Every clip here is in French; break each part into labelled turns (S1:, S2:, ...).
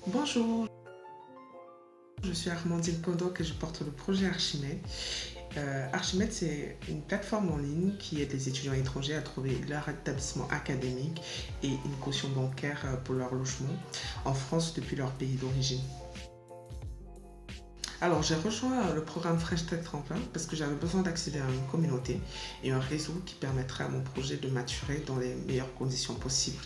S1: Bonjour, je suis Armandine Kodok et je porte le projet Archimède. Archimède, c'est une plateforme en ligne qui aide les étudiants étrangers à trouver leur établissement académique et une caution bancaire pour leur logement en France depuis leur pays d'origine. Alors, j'ai rejoint le programme French Tech Tremplin parce que j'avais besoin d'accéder à une communauté et un réseau qui permettrait à mon projet de maturer dans les meilleures conditions possibles.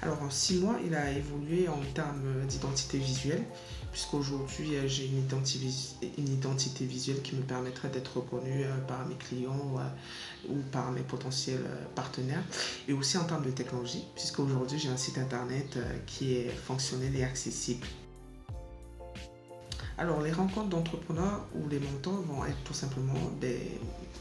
S1: Alors en 6 mois, il a évolué en termes d'identité visuelle, puisqu'aujourd'hui j'ai une identité visuelle qui me permettrait d'être reconnue par mes clients ou par mes potentiels partenaires, et aussi en termes de technologie, puisqu'aujourd'hui j'ai un site internet qui est fonctionnel et accessible. Alors, les rencontres d'entrepreneurs ou les mentors vont être tout simplement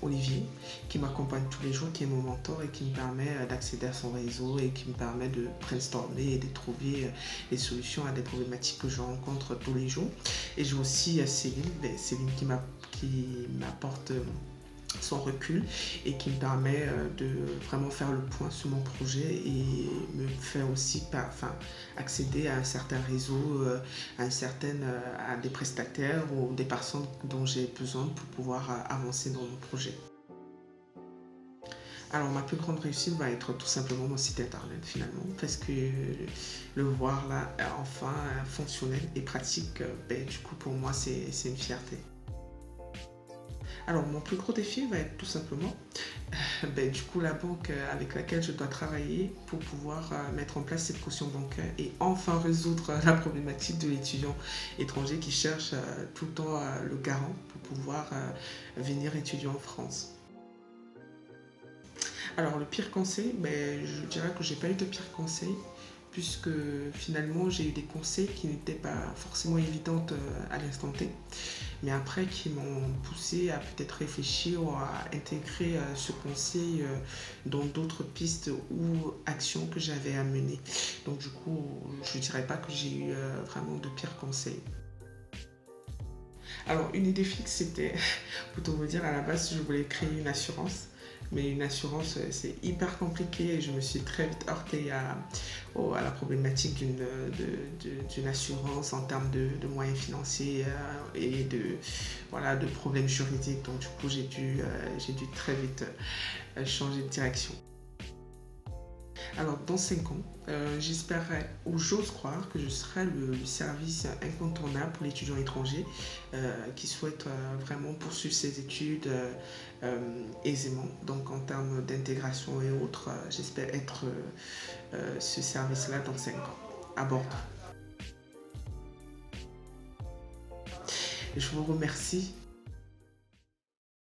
S1: Olivier, qui m'accompagne tous les jours, qui est mon mentor et qui me permet d'accéder à son réseau et qui me permet de brainstormer et de trouver des solutions à des problématiques que je rencontre tous les jours. Et j'ai aussi Céline, Céline qui m'apporte son recul et qui me permet de vraiment faire le point sur mon projet et me faire aussi accéder à un certain réseau, à des prestataires ou des personnes dont j'ai besoin pour pouvoir avancer dans mon projet. Alors ma plus grande réussite va être tout simplement mon site internet finalement, parce que le voir là enfin fonctionnel et pratique, du coup pour moi c'est une fierté. Alors, mon plus gros défi va être tout simplement du coup, la banque avec laquelle je dois travailler pour pouvoir mettre en place cette caution bancaire et enfin résoudre la problématique de l'étudiant étranger qui cherche tout le temps le garant pour pouvoir venir étudier en France. Alors, le pire conseil, je dirais que j'ai pas eu de pire conseil, puisque finalement j'ai eu des conseils qui n'étaient pas forcément évidentes à l'instant T, mais après qui m'ont poussé à peut-être réfléchir ou à intégrer ce conseil dans d'autres pistes ou actions que j'avais à mener. Donc du coup, je ne dirais pas que j'ai eu vraiment de pires conseils. Alors, une idée fixe, c'était, pour tout vous dire, à la base, je voulais créer une assurance. Mais une assurance, c'est hyper compliqué et je me suis très vite heurtée à la problématique d'une assurance en termes de moyens financiers et de problèmes juridiques. Donc, du coup, j'ai dû très vite changer de direction. Alors, dans 5 ans, j'espérais ou j'ose croire que je serai le service incontournable pour l'étudiant étranger qui souhaite vraiment poursuivre ses études aisément. Donc, en termes d'intégration et autres, j'espère être ce service-là dans 5 ans, à Bordeaux. Je vous remercie